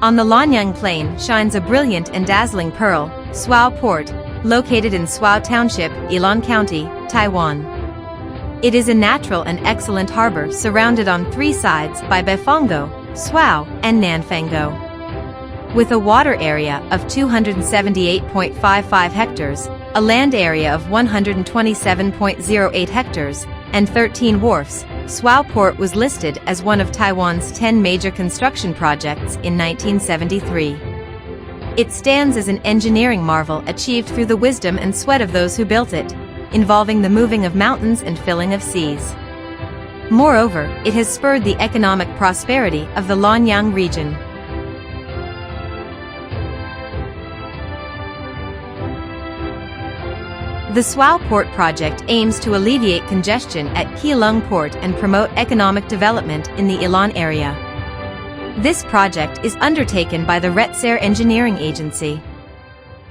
On the Lanyang Plain shines a brilliant and dazzling pearl, Suao Port, located in Suao Township, Ilan County, Taiwan. It is a natural and excellent harbor surrounded on three sides by Baifongo, Suao, and Nanfango. With a water area of 278.55 hectares, a land area of 127.08 hectares, and 13 wharfs, Suao Port was listed as one of Taiwan's 10 major construction projects in 1973. It stands as an engineering marvel achieved through the wisdom and sweat of those who built it, involving the moving of mountains and filling of seas. Moreover, it has spurred the economic prosperity of the Lanyang region. The Suao Port project aims to alleviate congestion at Keelung Port and promote economic development in the Ilan area. This project is undertaken by the Retsair Engineering Agency.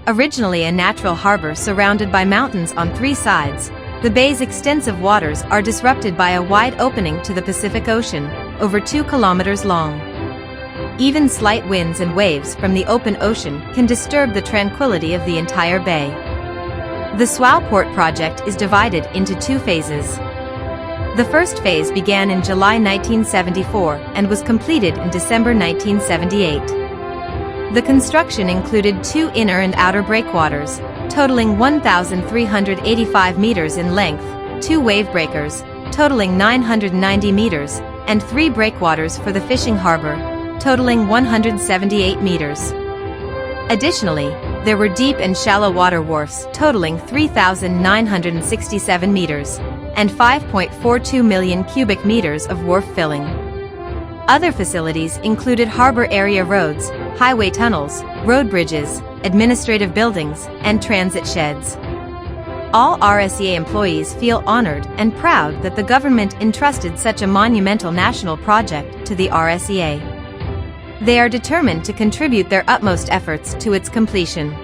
Originally a natural harbor surrounded by mountains on three sides, the bay's extensive waters are disrupted by a wide opening to the Pacific Ocean, over 2 kilometers long. Even slight winds and waves from the open ocean can disturb the tranquility of the entire bay. The Suao Port project is divided into 2 phases. The first phase began in July 1974 and was completed in December 1978. The construction included 2 inner and outer breakwaters, totaling 1,385 meters in length, 2 wave breakers, totaling 990 meters, and 3 breakwaters for the fishing harbor, totaling 178 meters. Additionally, there were deep and shallow water wharfs totaling 3,967 meters, and 5.42 million cubic meters of wharf filling. Other facilities included harbor area roads, highway tunnels, road bridges, administrative buildings, and transit sheds. All RSEA employees feel honored and proud that the government entrusted such a monumental national project to the RSEA. They are determined to contribute their utmost efforts to its completion.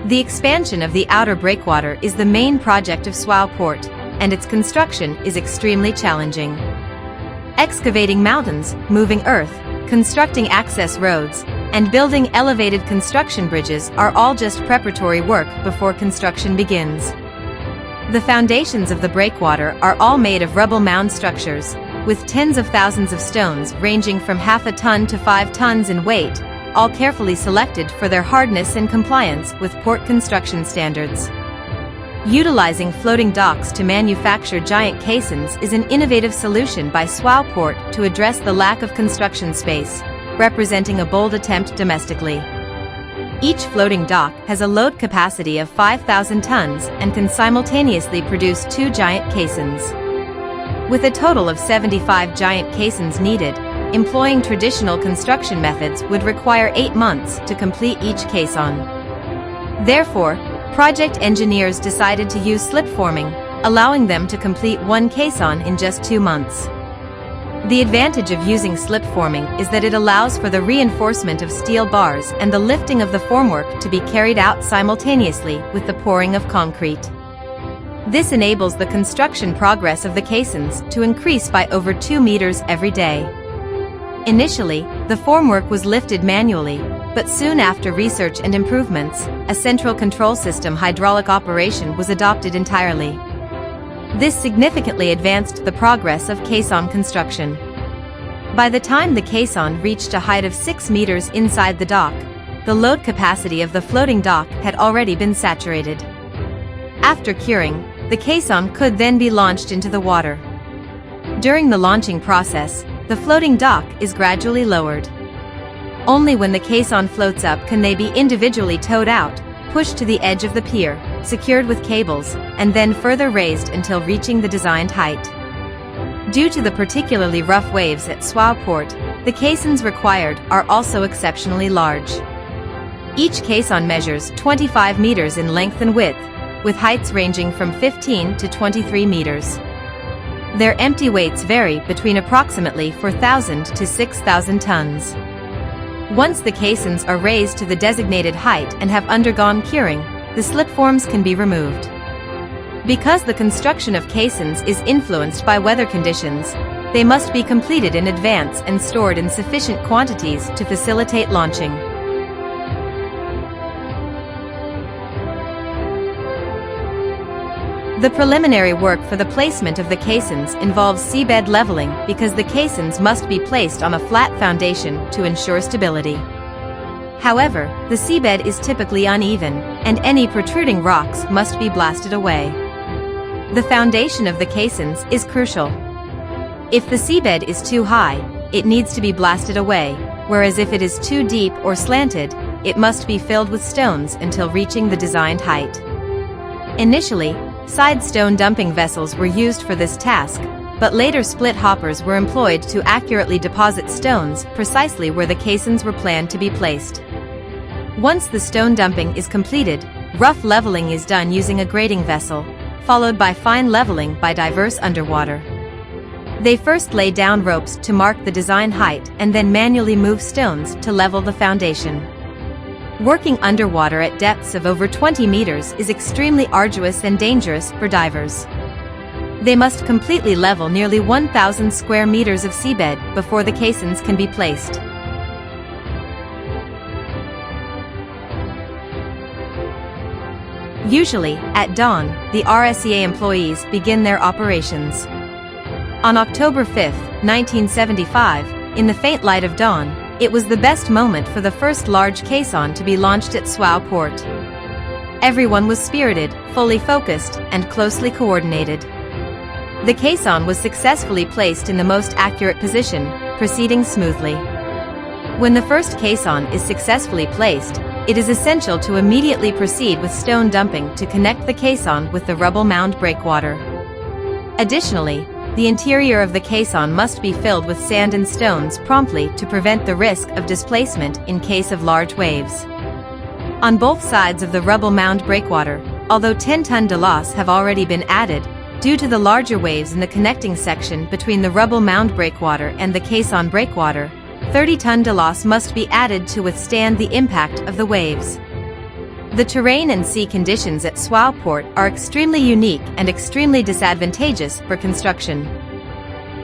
The expansion of the outer breakwater is the main project of Suao Port, and its construction is extremely challenging. Excavating mountains, moving earth, constructing access roads, and building elevated construction bridges are all just preparatory work before construction begins. The foundations of the breakwater are all made of rubble mound structures, with tens of thousands of stones ranging from half a ton to 5 tons in weight, all carefully selected for their hardness and compliance with port construction standards. Utilizing floating docks to manufacture giant caissons is an innovative solution by Suao Port to address the lack of construction space, representing a bold attempt domestically. Each floating dock has a load capacity of 5,000 tons and can simultaneously produce 2 giant caissons. With a total of 75 giant caissons needed, employing traditional construction methods would require 8 months to complete each caisson. Therefore, project engineers decided to use slip forming, allowing them to complete 1 caisson in just 2 months. The advantage of using slip forming is that it allows for the reinforcement of steel bars and the lifting of the formwork to be carried out simultaneously with the pouring of concrete. This enables the construction progress of the caissons to increase by over 2 meters every day. Initially, the formwork was lifted manually, but soon after research and improvements, a central control system hydraulic operation was adopted entirely. This significantly advanced the progress of caisson construction. By the time the caisson reached a height of 6 meters inside the dock, the load capacity of the floating dock had already been saturated. After curing, the caisson could then be launched into the water. During the launching process, the floating dock is gradually lowered. Only when the caisson floats up can they be individually towed out, pushed to the edge of the pier, secured with cables, and then further raised until reaching the designed height. Due to the particularly rough waves at Suao Port, the caissons required are also exceptionally large. Each caisson measures 25 meters in length and width, with heights ranging from 15 to 23 meters. Their empty weights vary between approximately 4,000 to 6,000 tons. Once the caissons are raised to the designated height and have undergone curing, the slip forms can be removed. Because the construction of caissons is influenced by weather conditions, they must be completed in advance and stored in sufficient quantities to facilitate launching. The preliminary work for the placement of the caissons involves seabed leveling because the caissons must be placed on a flat foundation to ensure stability. However, the seabed is typically uneven, and any protruding rocks must be blasted away. The foundation of the caissons is crucial. If the seabed is too high, it needs to be blasted away, whereas if it is too deep or slanted, it must be filled with stones until reaching the designed height. Initially, side stone dumping vessels were used for this task, but later split hoppers were employed to accurately deposit stones precisely where the caissons were planned to be placed. Once the stone dumping is completed, rough leveling is done using a grading vessel, followed by fine leveling by divers underwater. They first lay down ropes to mark the design height and then manually move stones to level the foundation. Working underwater at depths of over 20 meters is extremely arduous and dangerous for divers. They must completely level nearly 1,000 square meters of seabed before the caissons can be placed. Usually, at dawn, the RSEA employees begin their operations. On October 5, 1975, in the faint light of dawn, it was the best moment for the first large caisson to be launched at Swao Port. Everyone was spirited, fully focused, and closely coordinated. The caisson was successfully placed in the most accurate position, proceeding smoothly. When the first caisson is successfully placed, it is essential to immediately proceed with stone dumping to connect the caisson with the rubble mound breakwater. Additionally, the interior of the caisson must be filled with sand and stones promptly to prevent the risk of displacement in case of large waves. On both sides of the rubble mound breakwater, although 10-ton deloss have already been added, due to the larger waves in the connecting section between the rubble mound breakwater and the caisson breakwater, 30-ton deloss must be added to withstand the impact of the waves. The terrain and sea conditions at Swao Port are extremely unique and extremely disadvantageous for construction.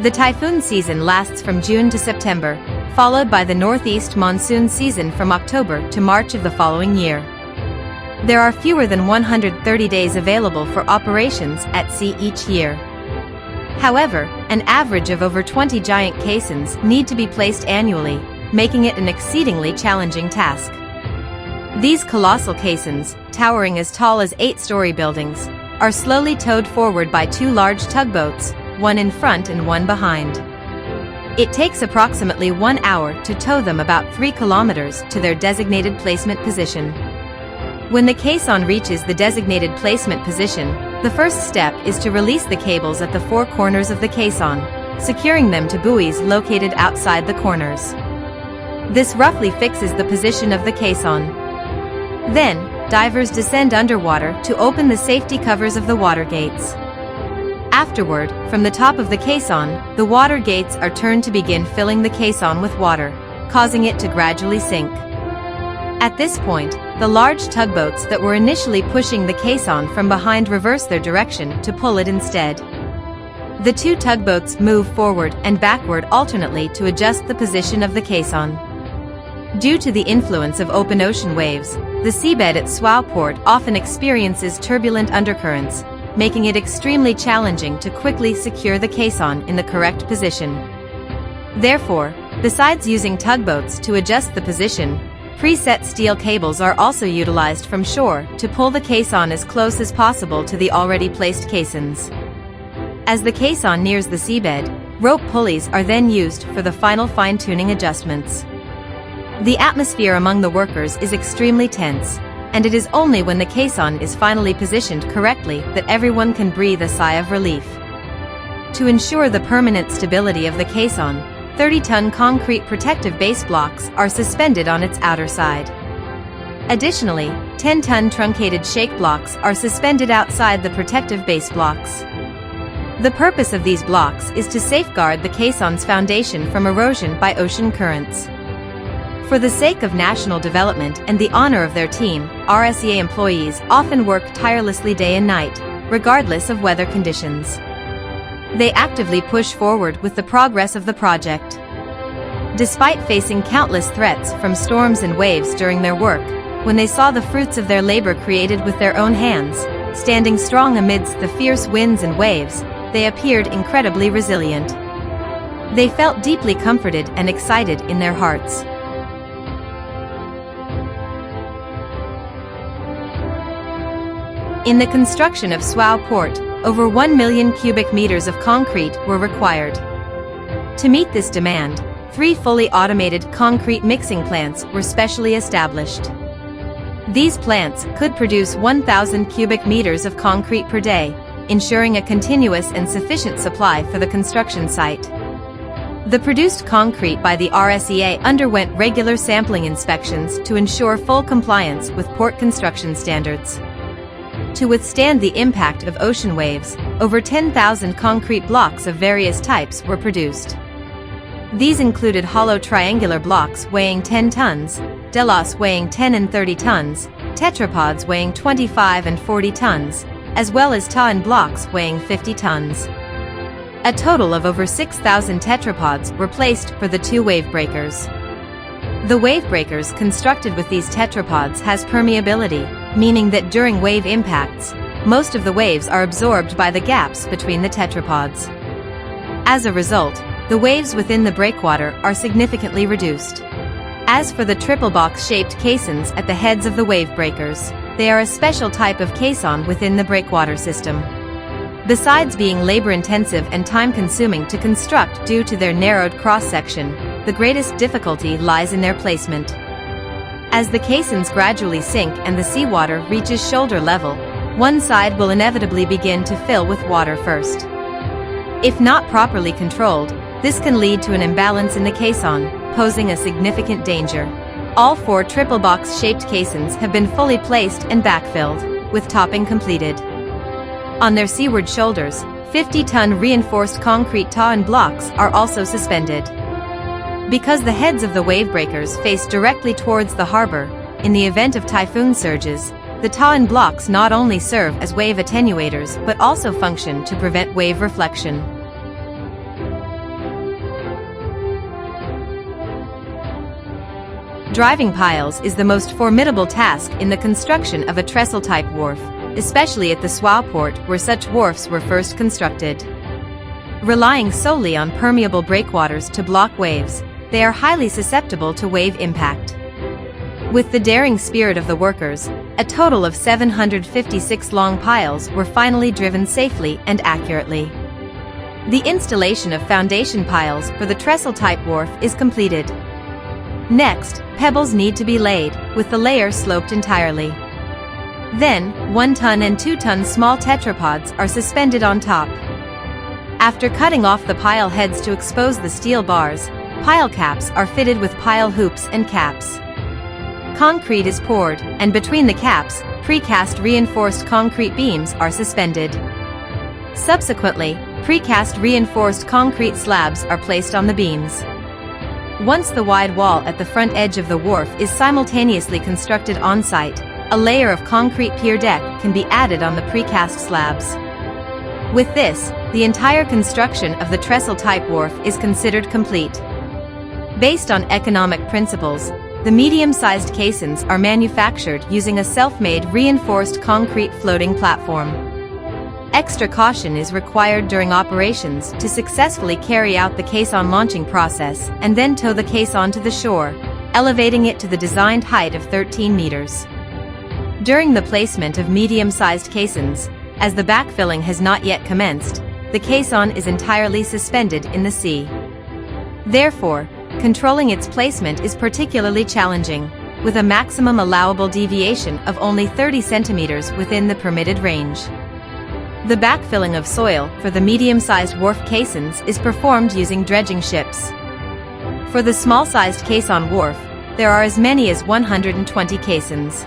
The typhoon season lasts from June to September, followed by the northeast monsoon season from October to March of the following year. There are fewer than 130 days available for operations at sea each year. However, an average of over 20 giant caissons need to be placed annually, making it an exceedingly challenging task. These colossal caissons, towering as tall as 8-story buildings, are slowly towed forward by 2 large tugboats, one in front and one behind. It takes approximately 1 hour to tow them about 3 kilometers to their designated placement position. When the caisson reaches the designated placement position, the first step is to release the cables at the 4 corners of the caisson, securing them to buoys located outside the corners. This roughly fixes the position of the caisson. Then, divers descend underwater to open the safety covers of the water gates. Afterward, from the top of the caisson, the water gates are turned to begin filling the caisson with water, causing it to gradually sink. At this point, the large tugboats that were initially pushing the caisson from behind reverse their direction to pull it instead. The 2 tugboats move forward and backward alternately to adjust the position of the caisson. Due to the influence of open ocean waves, the seabed at Swao Port often experiences turbulent undercurrents, making it extremely challenging to quickly secure the caisson in the correct position. Therefore, besides using tugboats to adjust the position, preset steel cables are also utilized from shore to pull the caisson as close as possible to the already placed caissons. As the caisson nears the seabed, rope pulleys are then used for the final fine-tuning adjustments. The atmosphere among the workers is extremely tense, and it is only when the caisson is finally positioned correctly that everyone can breathe a sigh of relief. To ensure the permanent stability of the caisson, 30-ton concrete protective base blocks are suspended on its outer side. Additionally, 10-ton truncated shake blocks are suspended outside the protective base blocks. The purpose of these blocks is to safeguard the caisson's foundation from erosion by ocean currents. For the sake of national development and the honor of their team, RSEA employees often work tirelessly day and night, regardless of weather conditions. They actively push forward with the progress of the project. Despite facing countless threats from storms and waves during their work, when they saw the fruits of their labor created with their own hands, standing strong amidst the fierce winds and waves, they appeared incredibly resilient. They felt deeply comforted and excited in their hearts. In the construction of Swao Port, over 1 million cubic meters of concrete were required. To meet this demand, 3 fully automated concrete mixing plants were specially established. These plants could produce 1,000 cubic meters of concrete per day, ensuring a continuous and sufficient supply for the construction site. The produced concrete by the RSEA underwent regular sampling inspections to ensure full compliance with port construction standards. To withstand the impact of ocean waves, over 10,000 concrete blocks of various types were produced. These included hollow triangular blocks weighing 10 tons, delos weighing 10 and 30 tons, tetrapods weighing 25 and 40 tons, as well as ta-in blocks weighing 50 tons. A total of over 6,000 tetrapods were placed for the 2 wave breakers. The wave breakers constructed with these tetrapods has permeability, meaning that during wave impacts, most of the waves are absorbed by the gaps between the tetrapods. As a result, the waves within the breakwater are significantly reduced. As for the triple box-shaped caissons at the heads of the wave breakers, they are a special type of caisson within the breakwater system. Besides being labor-intensive and time-consuming to construct due to their narrowed cross-section, the greatest difficulty lies in their placement. As the caissons gradually sink and the seawater reaches shoulder level, one side will inevitably begin to fill with water first. If not properly controlled, this can lead to an imbalance in the caisson, posing a significant danger. All 4 triple box-shaped caissons have been fully placed and backfilled, with topping completed. On their seaward shoulders, 50-ton reinforced concrete ta-in blocks are also suspended. Because the heads of the wave breakers face directly towards the harbor, in the event of typhoon surges, the ta-in blocks not only serve as wave attenuators but also function to prevent wave reflection. Driving piles is the most formidable task in the construction of a trestle-type wharf, especially at the Swao port where such wharfs were first constructed. Relying solely on permeable breakwaters to block waves, they are highly susceptible to wave impact. With the daring spirit of the workers, a total of 756 long piles were finally driven safely and accurately. The installation of foundation piles for the trestle-type wharf is completed. Next, pebbles need to be laid, with the layer sloped entirely. Then, 1-ton and 2-ton small tetrapods are suspended on top. After cutting off the pile heads to expose the steel bars, pile caps are fitted with pile hoops and caps. Concrete is poured, and between the caps, precast reinforced concrete beams are suspended. Subsequently, precast reinforced concrete slabs are placed on the beams. Once the wide wall at the front edge of the wharf is simultaneously constructed on-site, a layer of concrete pier deck can be added on the precast slabs. With this, the entire construction of the trestle-type wharf is considered complete. Based on economic principles, the medium-sized caissons are manufactured using a self-made reinforced concrete floating platform. Extra caution is required during operations to successfully carry out the caisson launching process and then tow the caisson to the shore, elevating it to the designed height of 13 meters. During the placement of medium-sized caissons, as the backfilling has not yet commenced, the caisson is entirely suspended in the sea. Therefore, controlling its placement is particularly challenging, with a maximum allowable deviation of only 30 centimeters within the permitted range. The backfilling of soil for the medium-sized wharf caissons is performed using dredging ships. For the small-sized caisson wharf, there are as many as 120 caissons.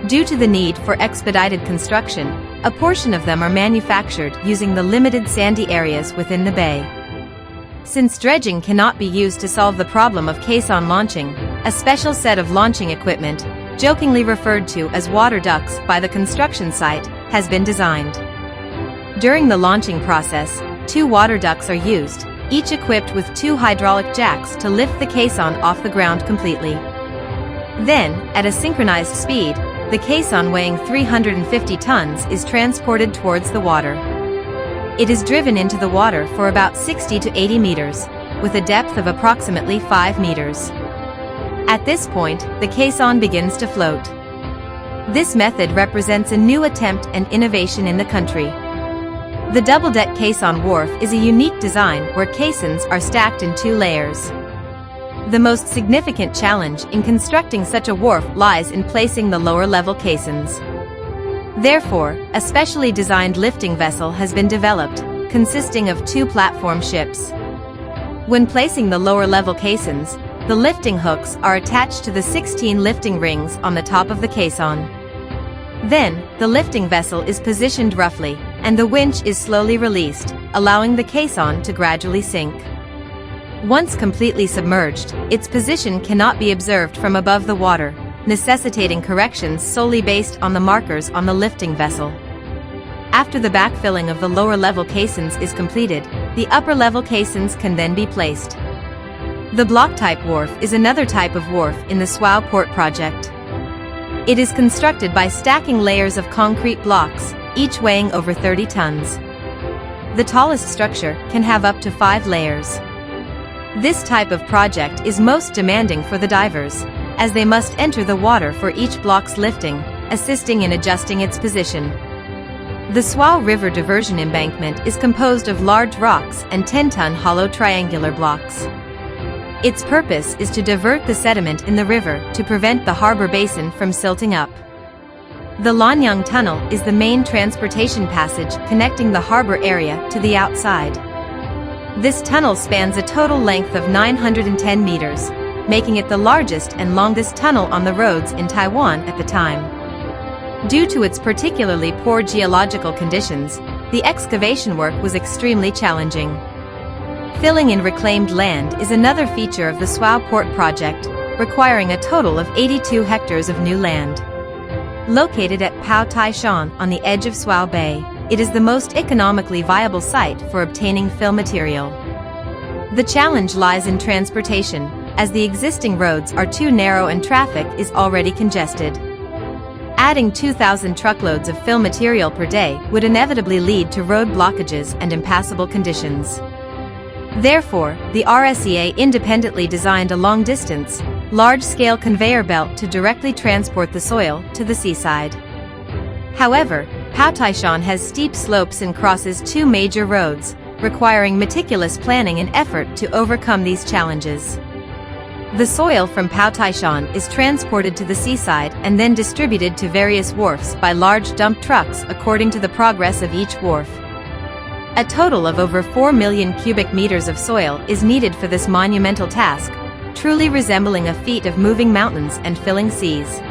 Due to the need for expedited construction, a portion of them are manufactured using the limited sandy areas within the bay. Since dredging cannot be used to solve the problem of caisson launching, a special set of launching equipment, jokingly referred to as water ducks by the construction site, has been designed. During the launching process, 2 water ducts are used, each equipped with 2 hydraulic jacks to lift the caisson off the ground completely. Then, at a synchronized speed, the caisson weighing 350 tons is transported towards the water. It is driven into the water for about 60 to 80 meters, with a depth of approximately 5 meters. At this point, the caisson begins to float. This method represents a new attempt and innovation in the country. The double-deck caisson wharf is a unique design where caissons are stacked in 2 layers. The most significant challenge in constructing such a wharf lies in placing the lower-level caissons. Therefore, a specially designed lifting vessel has been developed, consisting of 2 platform ships. When placing the lower-level caissons, the lifting hooks are attached to the 16 lifting rings on the top of the caisson. Then, the lifting vessel is positioned roughly, and the winch is slowly released, allowing the caisson to gradually sink. Once completely submerged, its position cannot be observed from above the water, necessitating corrections solely based on the markers on the lifting vessel. After the backfilling of the lower-level caissons is completed, the upper-level caissons can then be placed. The block-type wharf is another type of wharf in the Swao Port project. It is constructed by stacking layers of concrete blocks, each weighing over 30 tons. The tallest structure can have up to 5 layers. This type of project is most demanding for the divers, as they must enter the water for each block's lifting, assisting in adjusting its position. The Swao River diversion embankment is composed of large rocks and 10-ton hollow triangular blocks. Its purpose is to divert the sediment in the river to prevent the harbor basin from silting up. The Lanyang Tunnel is the main transportation passage connecting the harbor area to the outside. This tunnel spans a total length of 910 meters, making it the largest and longest tunnel on the roads in Taiwan at the time. Due to its particularly poor geological conditions, the excavation work was extremely challenging. Filling in reclaimed land is another feature of the Swao Port project, requiring a total of 82 hectares of new land. Located at Pao Tai Shan on the edge of Swao Bay, it is the most economically viable site for obtaining fill material. The challenge lies in transportation, as the existing roads are too narrow and traffic is already congested. Adding 2,000 truckloads of fill material per day would inevitably lead to road blockages and impassable conditions. Therefore, the RSEA independently designed a long-distance, large-scale conveyor belt to directly transport the soil to the seaside. However, Pao Tai Shan has steep slopes and crosses 2 major roads, requiring meticulous planning and effort to overcome these challenges. The soil from Pao Tai Shan is transported to the seaside and then distributed to various wharfs by large dump trucks according to the progress of each wharf. A total of over 4 million cubic meters of soil is needed for this monumental task, truly resembling a feat of moving mountains and filling seas.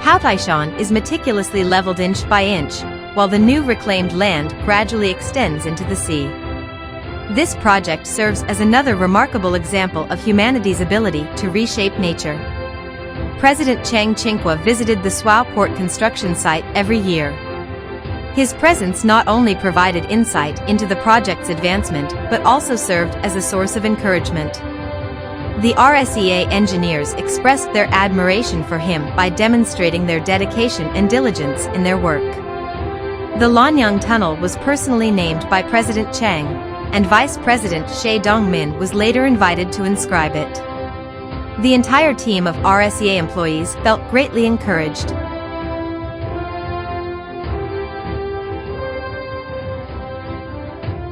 Pao Tai Shan is meticulously leveled inch by inch, while the new reclaimed land gradually extends into the sea. This project serves as another remarkable example of humanity's ability to reshape nature. President Chiang Ching-kuo visited the Swao Port construction site every year. His presence not only provided insight into the project's advancement but also served as a source of encouragement. The RSEA engineers expressed their admiration for him by demonstrating their dedication and diligence in their work. The Lanyang Tunnel was personally named by President Chiang, and Vice President She Dongmin was later invited to inscribe it. The entire team of RSEA employees felt greatly encouraged.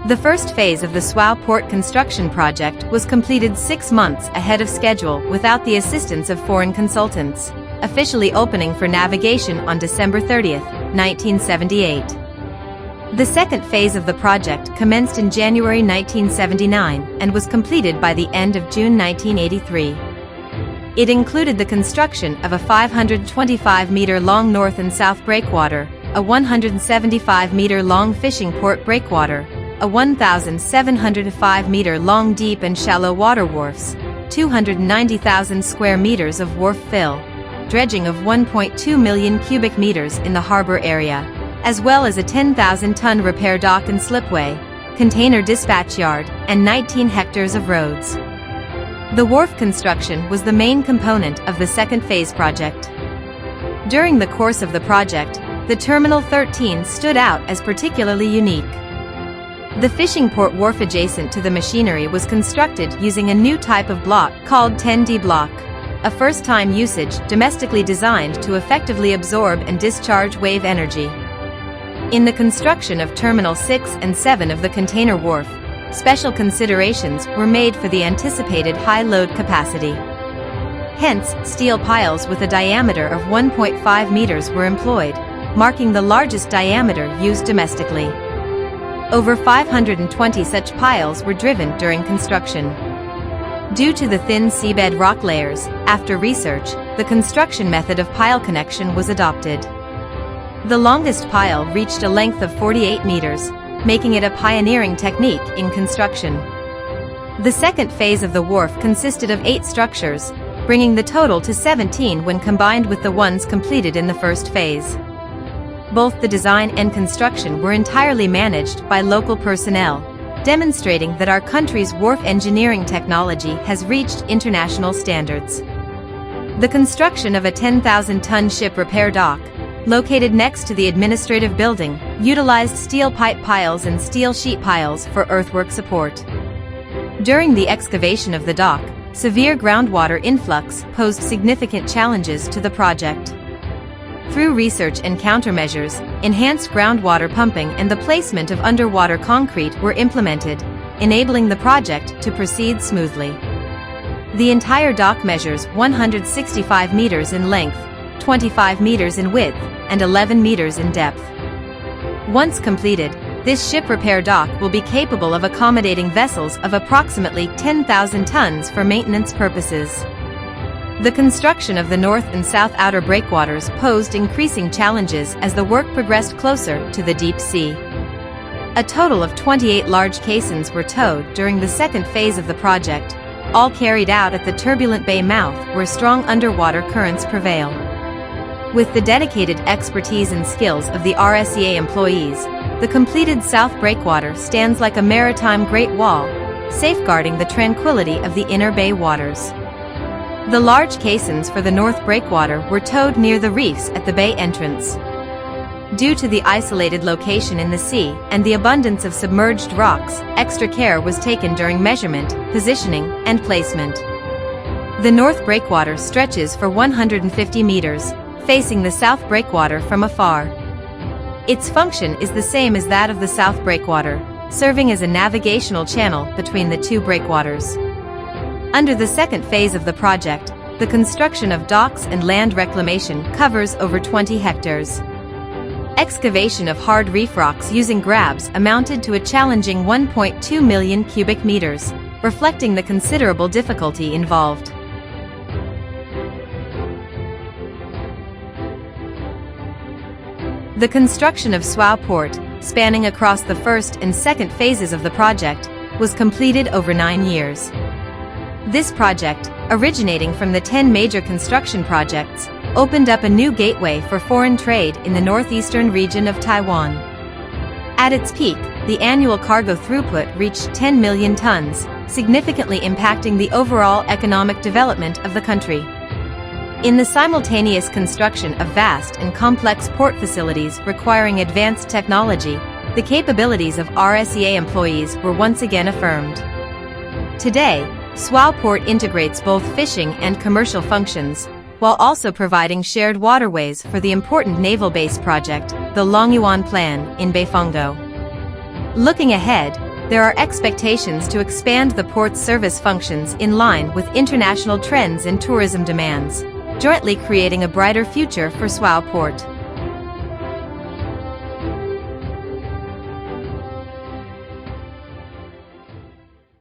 The first phase of the Swao Port construction project was completed 6 months ahead of schedule without the assistance of foreign consultants, officially opening for navigation on December 30, 1978. The second phase of the project commenced in January 1979 and was completed by the end of June 1983. It included the construction of a 525-meter-long north and south breakwater, a 175-meter-long fishing port breakwater, a 1,705-meter-long deep and shallow water wharfs, 290,000 square meters of wharf fill, dredging of 1.2 million cubic meters in the harbor area, as well as a 10,000-ton repair dock and slipway, container dispatch yard, and 19 hectares of roads. The wharf construction was the main component of the second phase project. During the course of the project, the Terminal 13 stood out as particularly unique. The fishing port wharf adjacent to the machinery was constructed using a new type of block called 10D block, a first-time usage domestically designed to effectively absorb and discharge wave energy. In the construction of Terminal 6 and 7 of the container wharf, special considerations were made for the anticipated high load capacity. Hence, steel piles with a diameter of 1.5 meters were employed, marking the largest diameter used domestically. Over 520 such piles were driven during construction. Due to the thin seabed rock layers, after research, the construction method of pile connection was adopted. The longest pile reached a length of 48 meters, making it a pioneering technique in construction. The second phase of the wharf consisted of 8 structures, bringing the total to 17 when combined with the ones completed in the first phase. Both the design and construction were entirely managed by local personnel, demonstrating that our country's wharf engineering technology has reached international standards. The construction of a 10,000-ton ship repair dock, located next to the administrative building, utilized steel pipe piles and steel sheet piles for earthwork support. During the excavation of the dock, severe groundwater influx posed significant challenges to the project. Through research and countermeasures, enhanced groundwater pumping and the placement of underwater concrete were implemented, enabling the project to proceed smoothly. The entire dock measures 165 meters in length, 25 meters in width, and 11 meters in depth. Once completed, this ship repair dock will be capable of accommodating vessels of approximately 10,000 tons for maintenance purposes. The construction of the north and south outer breakwaters posed increasing challenges as the work progressed closer to the deep sea. A total of 28 large caissons were towed during the second phase of the project, all carried out at the turbulent bay mouth where strong underwater currents prevail. With the dedicated expertise and skills of the RSEA employees, the completed south breakwater stands like a maritime Great Wall, safeguarding the tranquility of the inner bay waters. The large caissons for the north breakwater were towed near the reefs at the bay entrance. Due to the isolated location in the sea and the abundance of submerged rocks, extra care was taken during measurement, positioning, and placement. The north breakwater stretches for 150 meters, facing the south breakwater from afar. Its function is the same as that of the south breakwater, serving as a navigational channel between the two breakwaters. Under the second phase of the project, the construction of docks and land reclamation covers over 20 hectares. Excavation of hard reef rocks using grabs amounted to a challenging 1.2 million cubic meters, reflecting the considerable difficulty involved. The construction of Swao Port, spanning across the first and second phases of the project, was completed over 9 years. This project, originating from the 10 major construction projects, opened up a new gateway for foreign trade in the northeastern region of Taiwan. At its peak, the annual cargo throughput reached 10 million tons, significantly impacting the overall economic development of the country. In the simultaneous construction of vast and complex port facilities requiring advanced technology, the capabilities of RSEA employees were once again affirmed. Today, Swao Port integrates both fishing and commercial functions, while also providing shared waterways for the important naval base project, the Longyuan Plan, in Beifongo. Looking ahead, there are expectations to expand the port's service functions in line with international trends and tourism demands, jointly creating a brighter future for Swao Port.